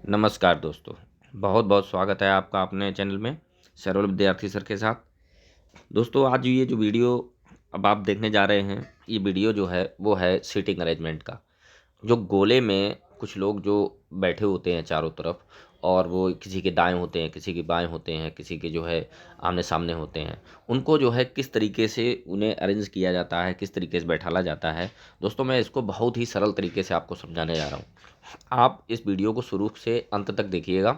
नमस्कार दोस्तों, बहुत बहुत स्वागत है आपका अपने चैनल में सरल विद्यार्थी सर के साथ। दोस्तों, आज ये जो वीडियो अब आप देखने जा रहे हैं, ये वीडियो जो है वो है सीटिंग अरेंजमेंट का। जो गोले में कुछ लोग जो बैठे होते हैं चारों तरफ, और वो किसी के दाएं होते हैं, किसी के बाएं होते हैं, किसी के जो है आमने सामने होते हैं, उनको जो है किस तरीके से उन्हें अरेंज किया जाता है, किस तरीके से बैठाला जाता है। दोस्तों, मैं इसको बहुत ही सरल तरीके से आपको समझाने जा रहा हूँ। आप इस वीडियो को शुरू से अंत तक देखिएगा।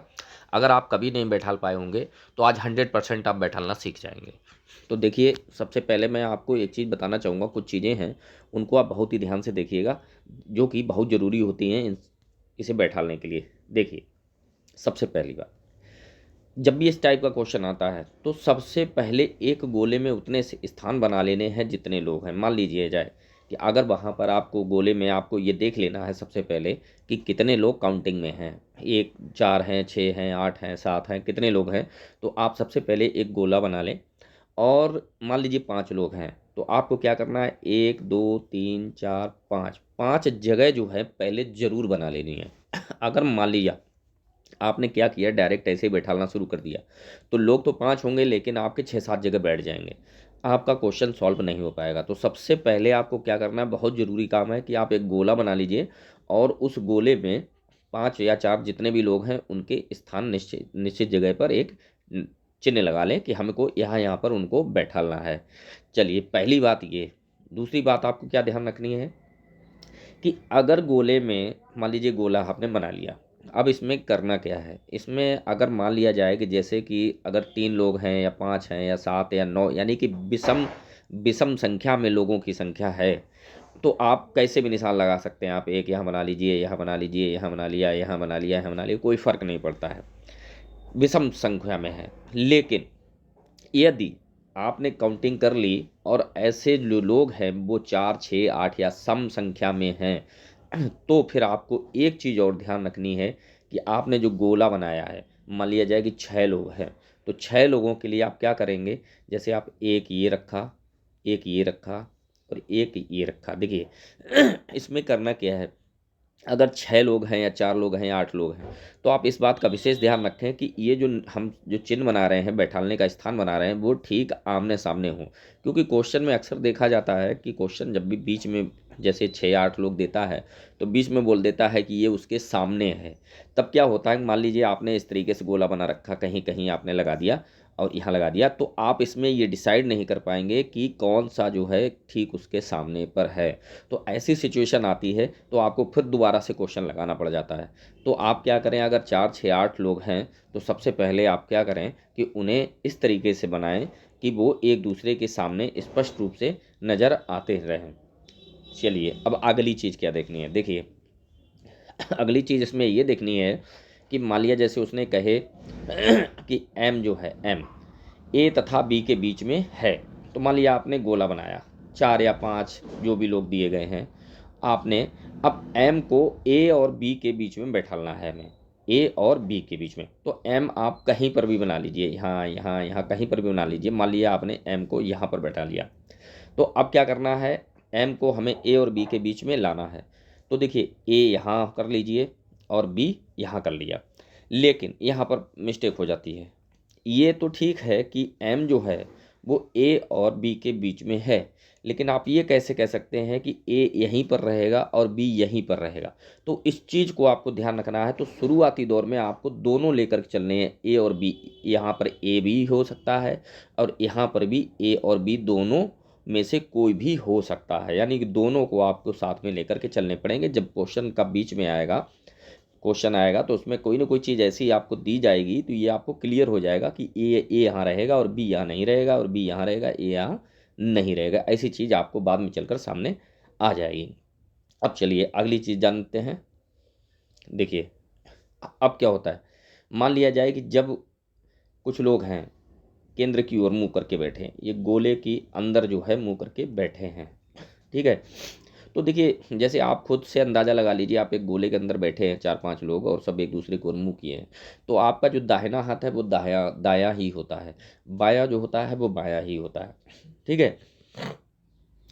अगर आप कभी नहीं बैठाल पाए होंगे तो आज 100% आप बैठालना सीख जाएंगे। तो देखिए, सबसे पहले मैं आपको एक चीज़ बताना चाहूँगा। कुछ चीज़ें हैं, उनको आप बहुत ही ध्यान से देखिएगा, जो कि बहुत ज़रूरी होती हैं इसे बैठालने के लिए। देखिए, सबसे पहली बात, जब भी इस टाइप का क्वेश्चन आता है तो सबसे पहले एक गोले में उतने से स्थान बना लेने हैं जितने लोग हैं। मान लीजिए जाए कि अगर वहाँ पर आपको गोले में आपको ये देख लेना है सबसे पहले कि कितने लोग काउंटिंग में हैं, एक, चार हैं, छः हैं, आठ हैं, सात हैं, कितने लोग हैं। तो आप सबसे पहले एक गोला बना लें, और मान लीजिए 5 लोग हैं तो आपको क्या करना है, 1 2 3 4 5 5 जगह जो है पहले ज़रूर बना लेनी है। अगर मान लिया आपने क्या किया, डायरेक्ट ऐसे ही बैठाना शुरू कर दिया, तो लोग तो 5 होंगे लेकिन आपके 6 7 जगह बैठ जाएंगे, आपका क्वेश्चन सॉल्व नहीं हो पाएगा। तो सबसे पहले आपको क्या करना है, बहुत ज़रूरी काम है कि आप एक गोला बना लीजिए, और उस गोले में 5 या 4 जितने भी लोग हैं उनके स्थान निश्चित निश्चित जगह पर एक चिन्ह लगा लें कि हमको यहाँ यहाँ पर उनको बैठालना है। चलिए, पहली बात ये। दूसरी बात आपको क्या ध्यान रखनी है कि अगर गोले में, मान लीजिए गोला आपने बना लिया, अब इसमें करना क्या है, इसमें अगर मान लिया जाए कि जैसे कि अगर 3 लोग हैं या 5 हैं या 7 या 9, यानी कि विषम विषम संख्या में लोगों की संख्या है, तो आप कैसे भी निशान लगा सकते हैं। आप एक यहाँ बना लीजिए, यहाँ बना लीजिए, यहाँ बना लिया, यहाँ बना लिया, यहाँ बना लिया, कोई फ़र्क नहीं पड़ता है, विषम संख्या में है। लेकिन यदि आपने काउंटिंग कर ली और ऐसे जो लोग हैं वो 4 6 8 या सम संख्या में हैं, तो फिर आपको एक चीज़ और ध्यान रखनी है कि आपने जो गोला बनाया है, मान लिया जाए कि 6 लोग हैं, तो 6 लोगों के लिए आप क्या करेंगे, जैसे आप एक ये रखा, एक ये रखा, और एक ये रखा। देखिए, इसमें करना क्या है, अगर 6 लोग हैं या 4 लोग हैं या 8 लोग हैं, तो आप इस बात का विशेष ध्यान रखें कि ये जो हम जो चिन्ह बना रहे हैं, बैठालने का स्थान बना रहे हैं, वो ठीक आमने सामने हो। क्योंकि क्वेश्चन में अक्सर देखा जाता है कि क्वेश्चन जब भी बीच में जैसे 6 8 लोग देता है, तो बीच में बोल देता है कि ये उसके सामने है। तब क्या होता है, मान लीजिए आपने इस तरीके से गोला बना रखा, कहीं कहीं आपने लगा दिया और यहाँ लगा दिया, तो आप इसमें ये डिसाइड नहीं कर पाएंगे कि कौन सा जो है ठीक उसके सामने पर है। तो ऐसी सिचुएशन आती है तो आपको फिर दोबारा से क्वेश्चन लगाना पड़ जाता है। तो आप क्या करें, अगर 4 6 8 लोग हैं तो सबसे पहले आप क्या करें कि उन्हें इस तरीके से बनाएं कि वो एक दूसरे के सामने स्पष्ट रूप से नज़र आते रहें। चलिए, अब अगली चीज़ क्या देखनी है। देखिए, अगली चीज़ इसमें ये देखनी है कि मान लिया जैसे उसने कहे कि एम जो है, एम ए तथा बी के बीच में है। तो मान लिया आपने गोला बनाया, 4 या 5 जो भी लोग दिए गए हैं, आपने अब एम को ए और बी के बीच में बैठालना है। हमें ए और बी के बीच में, तो एम आप कहीं पर भी बना लीजिए, यहाँ यहाँ यहाँ कहीं पर भी बना लीजिए। मान लिया आपने एम को यहाँ पर बैठा लिया, तो अब क्या करना है, एम को हमें ए और बी के बीच में लाना है। तो देखिए, ए यहाँ कर लीजिए और बी यहाँ कर लिया, लेकिन यहाँ पर मिस्टेक हो जाती है। ये तो ठीक है कि एम जो है वो ए और बी के बीच में है, लेकिन आप ये कैसे कह सकते हैं कि ए यहीं पर रहेगा और बी यहीं पर रहेगा। तो इस चीज़ को आपको ध्यान रखना है। तो शुरुआती दौर में आपको दोनों लेकर के चलने हैं, ए और बी। यहाँ पर ए भी हो सकता है और यहाँ पर भी ए और बी, दोनों में से कोई भी हो सकता है, यानी कि दोनों को आपको साथ में लेकर के चलने पड़ेंगे। जब क्वेश्चन का बीच में आएगा, क्वेश्चन आएगा, तो उसमें कोई ना कोई चीज़ ऐसी आपको दी जाएगी, तो ये आपको क्लियर हो जाएगा कि ए यहाँ रहेगा और बी यहाँ नहीं रहेगा, और बी यहाँ रहेगा, ए यहाँ नहीं रहेगा। ऐसी चीज़ आपको बाद में चलकर सामने आ जाएगी। अब चलिए अगली चीज़ जानते हैं। देखिए, अब क्या होता है, मान लिया जाए कि जब कुछ लोग हैं केंद्र की ओर मुंह करके बैठे हैं, ये गोले की अंदर जो है मुंह करके बैठे हैं, ठीक है। तो देखिए, जैसे आप खुद से अंदाज़ा लगा लीजिए, आप एक गोले के अंदर बैठे हैं 4 5 लोग और सब एक दूसरे को मुंह किए हैं, तो आपका जो दाहिना हाथ है वो दाया दाया ही होता है, बाया जो होता है वो बाया ही होता है, ठीक है।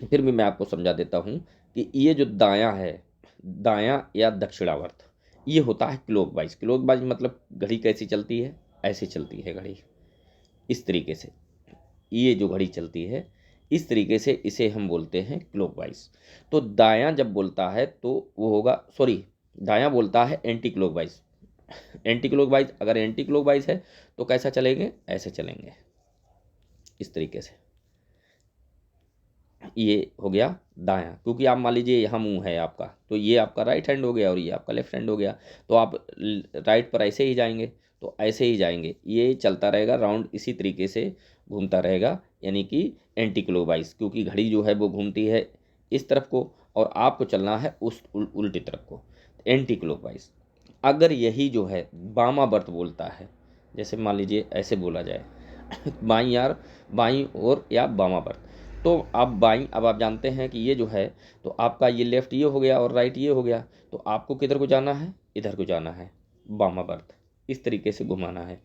फिर भी मैं आपको समझा देता हूँ कि ये जो दायां है, दायां या दक्षिणावर्त, ये होता है क्लॉकवाइज। क्लॉकवाइज मतलब घड़ी कैसी चलती है, ऐसे चलती है घड़ी, इस तरीके से। ये जो घड़ी चलती है इस तरीके से, इसे हम बोलते हैं क्लॉकवाइज। तो दायां जब बोलता है तो वो होगा, सॉरी, दायां बोलता है एंटी क्लॉकवाइज। एंटी क्लॉकवाइज, अगर एंटी क्लॉकवाइज है तो कैसा चलेंगे, ऐसे चलेंगे, इस तरीके से। ये हो गया दायां, क्योंकि आप मान लीजिए यहाँ मुंह है आपका, तो ये आपका राइट हैंड हो गया और ये आपका लेफ्ट हैंड हो गया, तो आप राइट पर ऐसे ही जाएंगे, तो ऐसे ही जाएंगे, ये चलता रहेगा राउंड, इसी तरीके से घूमता रहेगा, यानी कि एंटी क्लॉकवाइज, क्योंकि घड़ी जो है वो घूमती है इस तरफ को और आपको चलना है उस उल्टी तरफ को, एंटी क्लॉकवाइज। अगर यही जो है वामावर्त बोलता है, जैसे मान लीजिए ऐसे बोला जाए बाईं यार, बाईं ओर या वामावर्त, तो आप बाईं, अब आप जानते हैं कि ये जो है, तो आपका ये लेफ्ट ये हो गया और राइट ये हो गया, तो आपको किधर को जाना है, इधर को जाना है, वामावर्त, इस तरीके से घुमाना है।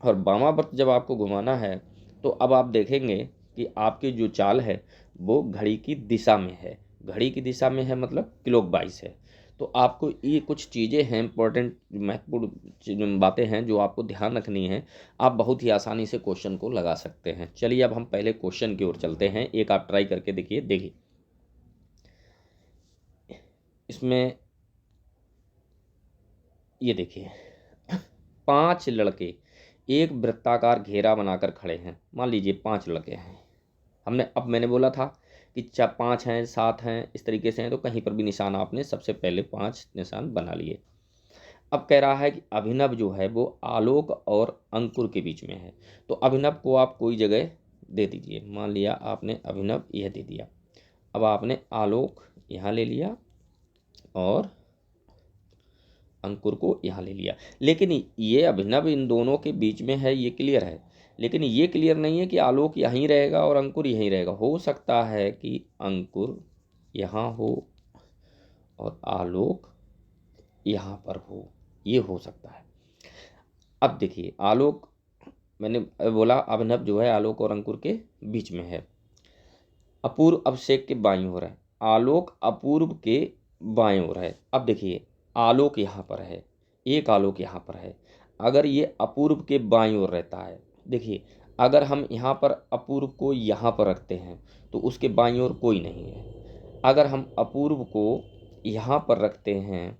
और वामावर्त जब आपको घुमाना है तो अब आप देखेंगे कि आपकी जो चाल है वो घड़ी की दिशा में है, घड़ी की दिशा में है मतलब क्लॉकवाइज है। तो आपको ये कुछ चीज़ें हैं, इंपॉर्टेंट महत्वपूर्ण बातें हैं जो आपको ध्यान रखनी है। आप बहुत ही आसानी से क्वेश्चन को लगा सकते हैं। चलिए अब हम पहले क्वेश्चन की ओर चलते हैं, एक आप ट्राई करके देखिए। देखिए इसमें ये देखिए 5 लड़के एक वृत्ताकार घेरा बनाकर खड़े हैं। मान लीजिए 5 लड़के हैं, हमने, अब मैंने बोला था कि 5 हैं, 7 हैं, इस तरीके से हैं, तो कहीं पर भी निशान आपने सबसे पहले 5 निशान बना लिए। अब कह रहा है कि अभिनव जो है वो आलोक और अंकुर के बीच में है, तो अभिनव को आप कोई जगह दे दीजिए। मान लिया आपने अभिनव यह दे दिया, अब आपने आलोक यहाँ ले लिया और अंकुर को यहाँ ले लिया, लेकिन ये अभिनव इन दोनों के बीच में है, ये क्लियर है, लेकिन ये क्लियर नहीं है कि आलोक यहीं रहेगा और अंकुर यहीं रहेगा। हो सकता है कि अंकुर यहाँ हो और आलोक यहाँ पर हो, ये हो सकता है। अब देखिए आलोक, मैंने बोला अभिनव जो है आलोक और अंकुर के बीच में है, अपूर्व अभिषेक के बाईं ओर है, आलोक अपूर्व के बाएं ओर है। अब देखिए आलोक यहाँ पर है, एक आलोक यहाँ पर है, अगर ये अपूर्व के बाईं ओर रहता है, देखिए अगर हम यहाँ पर अपूर्व को यहाँ पर रखते हैं तो उसके बाईं ओर कोई नहीं है। अगर हम अपूर्व को यहाँ पर रखते हैं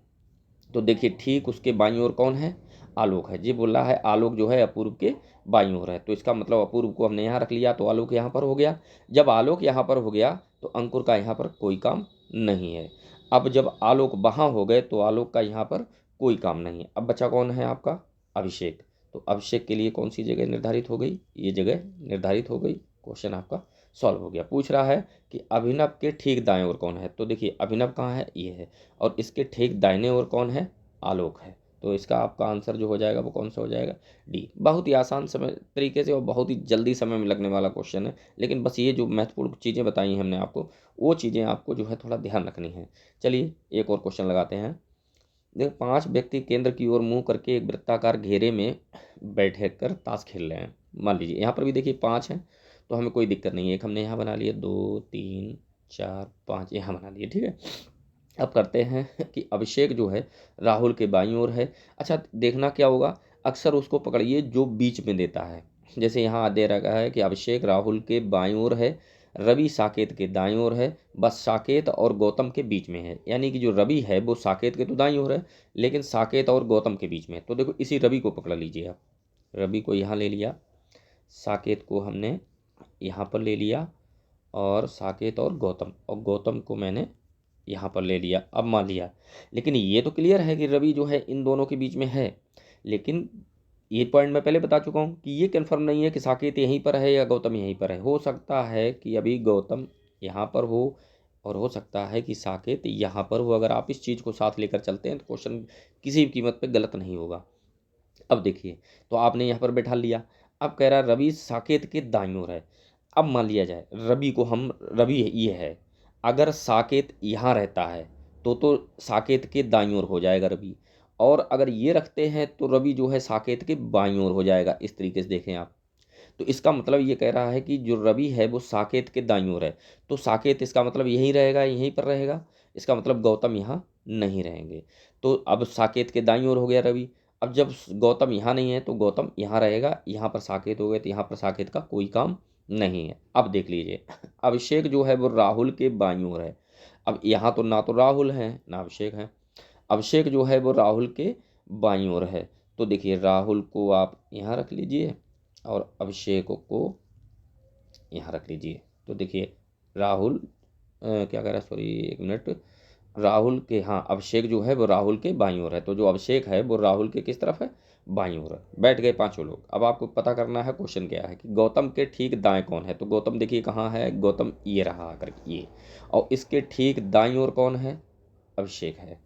तो देखिए ठीक उसके बाईं ओर कौन है, आलोक है। जी बोल रहा है आलोक जो है अपूर्व के बाईं ओर है, तो इसका मतलब अपूर्व को हमने यहाँ रख लिया तो आलोक यहाँ पर हो गया। जब आलोक यहाँ पर हो गया तो अंकुर का यहाँ पर कोई काम नहीं है। अब जब आलोक वहाँ हो गए तो आलोक का यहाँ पर कोई काम नहीं है। अब बचा कौन है आपका, अभिषेक। तो अभिषेक के लिए कौन सी जगह निर्धारित हो गई, ये जगह निर्धारित हो गई। क्वेश्चन आपका सॉल्व हो गया। पूछ रहा है कि अभिनव के ठीक दाएं ओर कौन है, तो देखिए अभिनव कहाँ है, ये है, और इसके ठीक दाहिने ओर कौन है, आलोक है। तो इसका आपका आंसर जो हो जाएगा वो कौन सा हो जाएगा, डी। बहुत ही आसान समय तरीके से और बहुत ही जल्दी समय में लगने वाला क्वेश्चन है, लेकिन बस ये जो महत्वपूर्ण चीज़ें बताई हैं हमने आपको, वो चीज़ें आपको जो है थोड़ा ध्यान रखनी है। चलिए एक और क्वेश्चन लगाते हैं। देखो 5 व्यक्ति केंद्र की ओर मुंह करके एक वृत्ताकार घेरे में बैठे कर ताश खेल रहे हैं। मान लीजिए यहाँ पर भी देखिए 5 हैं, तो हमें कोई दिक्कत नहीं है। एक हमने यहाँ बना लिए, 2 3 4 5 यहाँ बना लिए, ठीक है। अब करते हैं कि अभिषेक जो है राहुल के बाईं ओर है। अच्छा देखना क्या होगा, अक्सर उसको पकड़िए जो बीच में देता है। जैसे यहाँ दे रखा है कि अभिषेक राहुल के बाईं ओर है, रवि साकेत के दाईं ओर है, बस साकेत और गौतम के बीच में है। यानी कि जो रवि है वो साकेत के तो दाईं ओर है, लेकिन साकेत और गौतम के बीच में है। तो देखो इसी रवि को पकड़ लीजिए आप, रवि को यहाँ ले लिया, साकेत को हमने यहाँ पर ले लिया, और साकेत और गौतम को मैंने यहाँ पर ले लिया। अब मान लिया, लेकिन ये तो क्लियर है कि रवि जो है इन दोनों के बीच में है, लेकिन ये पॉइंट मैं पहले बता चुका हूँ कि ये कन्फर्म नहीं है कि साकेत यहीं पर है या गौतम यहीं पर है। हो सकता है कि अभी गौतम यहाँ पर हो और हो सकता है कि साकेत यहाँ पर हो। अगर आप इस चीज़ को साथ लेकर चलते हैं तो क्वेश्चन किसी भी कीमत पर गलत नहीं होगा। अब देखिए तो आपने यहाँ पर बैठा लिया, अब कह रहा है रवि साकेत के दाईं ओर है। अब मान लिया जाए रवि को हम, रवि ये है, अगर साकेत यहाँ रहता है तो साकेत के दाईं ओर हो जाएगा रवि, और अगर ये रखते हैं तो रवि जो है साकेत के बाईं ओर हो जाएगा। इस तरीके से देखें आप, तो इसका मतलब ये कह रहा है कि जो रवि है वो साकेत के दाईं ओर है, तो साकेत इसका मतलब यहीं रहेगा, यहीं पर रहेगा। इसका मतलब गौतम यहाँ नहीं रहेंगे। तो अब साकेत के दाईं ओर हो गया रवि। अब जब गौतम यहाँ नहीं है तो गौतम यहाँ रहेगा, यहाँ पर साकेत हो गए तो यहाँ पर साकेत का कोई काम नहीं है। अब देख लीजिए अभिषेक जो है वो राहुल के बाईं ओर है। अब यहाँ तो ना तो राहुल है ना अभिषेक है। अभिषेक जो है वो राहुल के बाईं ओर है। तो देखिए राहुल को आप यहाँ रख लीजिए और अभिषेक को यहाँ रख लीजिए। तो देखिए राहुल क्या कह रहा है, सॉरी एक मिनट, राहुल के, हाँ अभिषेक जो है वो राहुल के बाईं ओर है। तो जो अभिषेक है वो राहुल के किस तरफ है, बाईं ओर है। बैठ गए पांचों लोग। अब आपको पता करना है क्वेश्चन क्या है कि गौतम के ठीक दाएं कौन है। तो गौतम देखिए कहाँ है, गौतम ये रहा आकर ये, और इसके ठीक दाईं ओर कौन है, अभिषेक है।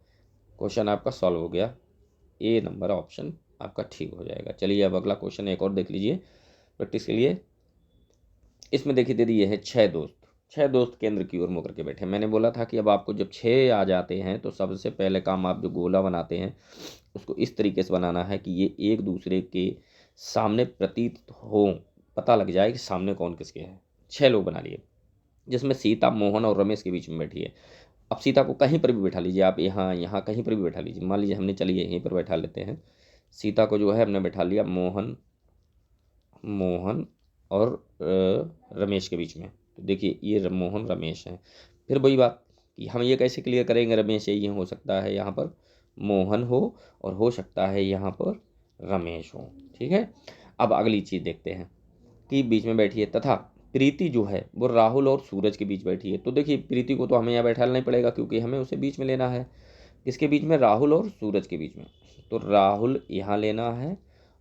क्वेश्चन आपका सॉल्व हो गया। ए नंबर ऑप्शन आपका ठीक हो जाएगा। चलिए अब अगला क्वेश्चन एक और देख लीजिए प्रैक्टिस के लिए। इसमें देखिए दे दिए हैं 6 दोस्त। 6 दोस्त केंद्र की ओर मुड़ करके बैठे। मैंने बोला था कि अब आपको जब 6 आ जाते हैं तो सबसे पहले काम आप जो गोला बनाते हैं उसको इस तरीके से बनाना है कि ये एक दूसरे के सामने प्रतीत हो, पता लग जाए कि सामने कौन किसके हैं। 6 लोग बना लिए जिसमें सीता, मोहन और रमेश के बीच में बैठी है। अब सीता को कहीं पर भी बैठा लीजिए आप, यहाँ यहाँ कहीं पर भी बैठा लीजिए। मान लीजिए हमने, चलिए यहीं पर बैठा लेते हैं। सीता को जो है हमने बैठा लिया मोहन और रमेश के बीच में। तो देखिए ये मोहन रमेश हैं। फिर वही बात कि हम ये कैसे क्लियर करेंगे, रमेश ये हो सकता है यहाँ पर मोहन हो और हो सकता है यहाँ पर रमेश हो। ठीक है। अब अगली चीज़ देखते हैं कि बीच में बैठी है तथा प्रीति जो है वो राहुल और सूरज के बीच बैठी है। तो देखिए प्रीति को तो हमें यहाँ बैठाना नहीं पड़ेगा क्योंकि हमें उसे बीच में लेना है। किसके बीच में, राहुल और सूरज के बीच में। तो राहुल यहाँ लेना है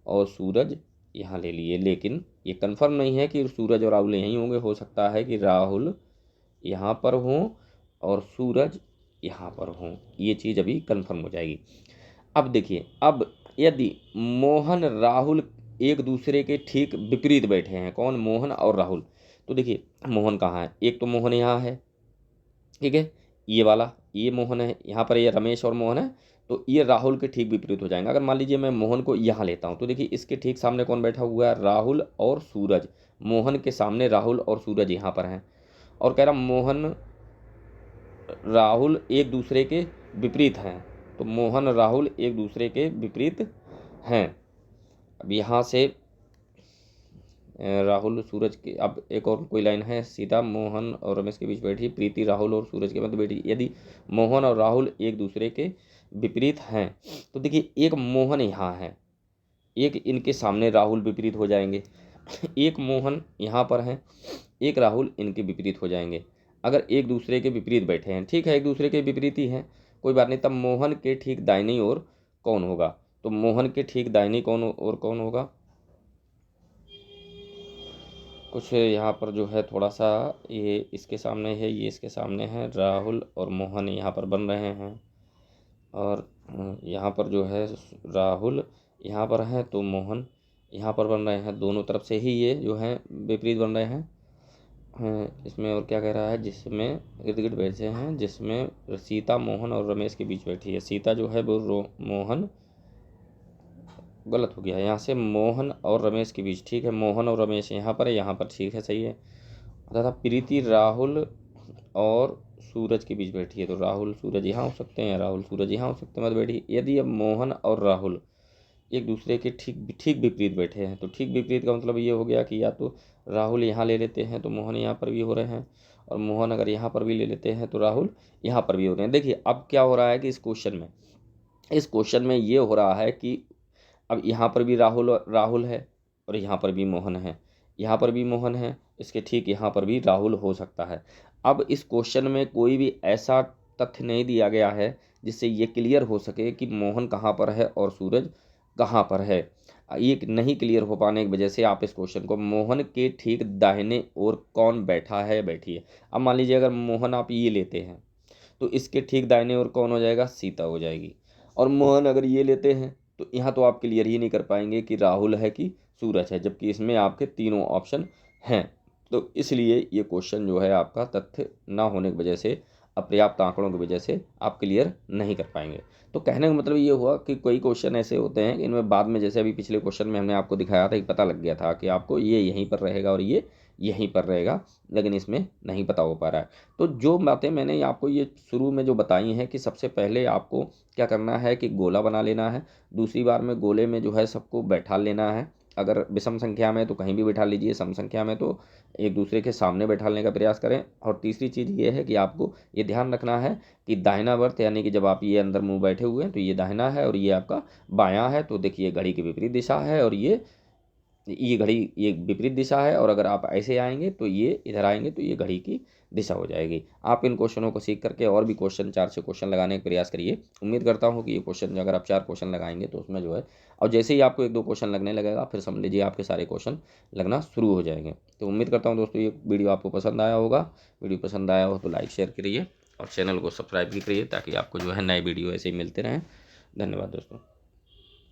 और सूरज यहाँ ले लिए। लेकिन ये कंफर्म नहीं है कि सूरज और राहुल यहीं होंगे। हो सकता है कि राहुल यहाँ पर हों और सूरज यहाँ पर हों। ये चीज़ अभी कंफर्म हो जाएगी। अब देखिए, अब यदि मोहन राहुल एक दूसरे के ठीक विपरीत बैठे हैं, कौन, मोहन और राहुल। तो देखिए मोहन कहाँ है, एक तो मोहन यहाँ है, ठीक है, ये वाला ये मोहन है, यहाँ पर ये रमेश और मोहन है। तो ये राहुल के ठीक विपरीत हो जाएंगे। अगर मान लीजिए मैं मोहन को यहाँ लेता हूँ तो देखिए इसके ठीक सामने कौन बैठा हुआ है, राहुल और सूरज। मोहन के सामने राहुल और सूरज यहाँ पर हैं। और कह रहा मोहन राहुल एक दूसरे के विपरीत हैं। तो मोहन राहुल एक दूसरे के विपरीत हैं। अब यहाँ से राहुल सूरज के, अब एक और कोई लाइन है, सीता मोहन और रमेश के बीच बैठी, प्रीति राहुल और सूरज के मध्य बैठी। यदि मोहन और राहुल एक दूसरे के विपरीत हैं तो देखिए एक मोहन यहाँ है, एक इनके सामने राहुल विपरीत हो जाएंगे। एक मोहन यहाँ पर है, एक राहुल इनके विपरीत हो जाएंगे। अगर एक दूसरे के विपरीत बैठे हैं, ठीक है, एक दूसरे के विपरीत ही हैं, कोई बात नहीं। तब मोहन के ठीक दाहिनी ओर कौन होगा, तो मोहन के ठीक दाहिनी ओर कौन होगा। कुछ यहाँ पर जो है थोड़ा सा, ये इसके सामने है, ये इसके सामने है, राहुल और मोहन यहाँ पर बन रहे हैं। और यहाँ पर जो है राहुल यहाँ पर है तो मोहन यहाँ पर बन रहे हैं। दोनों तरफ से ही ये जो है विपरीत बन रहे हैं। इसमें और क्या कह रहा है, जिसमें इर्द गिर्द बैठे हैं, जिसमें सीता मोहन और रमेश के बीच बैठी है। सीता जो है वो मोहन, गलत हो गया, यहाँ से मोहन और रमेश के बीच, ठीक है, मोहन और रमेश यहाँ पर है, यहाँ पर, ठीक है, सही है। तथा प्रीति राहुल और सूरज के बीच बैठी है। तो राहुल सूरज यहाँ हो सकते हैं, राहुल सूरज यहाँ हो सकते हैं, मत बैठी। यदि अब मोहन और राहुल एक दूसरे के ठीक ठीक विपरीत बैठे हैं तो ठीक विपरीत का मतलब ये हो गया कि या तो राहुल यहाँ ले लेते हैं तो मोहन यहाँ पर भी हो रहे हैं, और मोहन अगर यहाँ पर भी ले लेते हैं तो राहुल यहाँ पर भी हो रहे हैं। देखिए अब क्या हो रहा है कि इस क्वेश्चन में ये हो रहा है कि अब यहाँ पर भी राहुल है और यहाँ पर भी मोहन है, यहाँ पर भी मोहन है, इसके ठीक यहाँ पर भी राहुल हो सकता है। अब इस क्वेश्चन में कोई भी ऐसा तथ्य नहीं दिया गया है जिससे ये क्लियर हो सके कि मोहन कहाँ पर है और सूरज कहाँ पर है। ये नहीं क्लियर हो पाने की वजह से आप इस क्वेश्चन को मोहन के ठीक दाहिने ओर कौन बैठा है, बैठी है। अब मान लीजिए अगर मोहन आप ये लेते हैं तो इसके ठीक दाहिने ओर कौन हो जाएगा, सीता हो जाएगी। और मोहन अगर ये लेते हैं तो यहाँ तो आप क्लियर ही नहीं कर पाएंगे कि राहुल है कि सूरज है, जबकि इसमें आपके तीनों ऑप्शन हैं। तो इसलिए ये क्वेश्चन जो है आपका तथ्य ना होने की वजह से, अपर्याप्त आंकड़ों की वजह से आप क्लियर नहीं कर पाएंगे। तो कहने का मतलब ये हुआ कि कोई क्वेश्चन ऐसे होते हैं इनमें बाद में, जैसे अभी पिछले क्वेश्चन में हमने आपको दिखाया था कि पता लग गया था कि आपको ये यहीं पर रहेगा और ये यहीं पर रहेगा, लेकिन इसमें नहीं पता हो पा रहा है। तो जो बातें मैंने आपको ये शुरू में जो बताई हैं कि सबसे पहले आपको क्या करना है कि गोला बना लेना है, दूसरी बार में गोले में जो है सबको बैठा लेना है। अगर विषम संख्या में तो कहीं भी बैठा लीजिए, सम संख्या में तो एक दूसरे के सामने बैठाने का प्रयास करें। और तीसरी चीज़ ये है कि आपको ये ध्यान रखना है कि दाहिना वर्त, यानी कि जब आप ये अंदर मुंह बैठे हुए हैं तो ये दाहिना है और ये आपका बायां है, तो देखिए घड़ी की विपरीत दिशा है और ये घड़ी ये विपरीत दिशा है, और अगर आप ऐसे आएंगे तो ये इधर आएंगे तो ये घड़ी की दिशा हो जाएगी। आप इन क्वेश्चनों को सीख करके और भी क्वेश्चन 4 से क्वेश्चन लगाने का प्रयास करिए। उम्मीद करता हूँ कि ये क्वेश्चन अगर आप 4 क्वेश्चन लगाएंगे तो उसमें जो है, और जैसे ही आपको 1-2 क्वेश्चन लगने लगेगा फिर समझ लीजिए आपके सारे क्वेश्चन लगना शुरू हो जाएंगे। तो उम्मीद करता हूँ दोस्तों ये वीडियो आपको पसंद आया होगा। वीडियो पसंद आया हो तो लाइक शेयर करिए और चैनल को सब्सक्राइब भी करिए, ताकि आपको जो है नए वीडियो ऐसे ही मिलते रहें। धन्यवाद दोस्तों।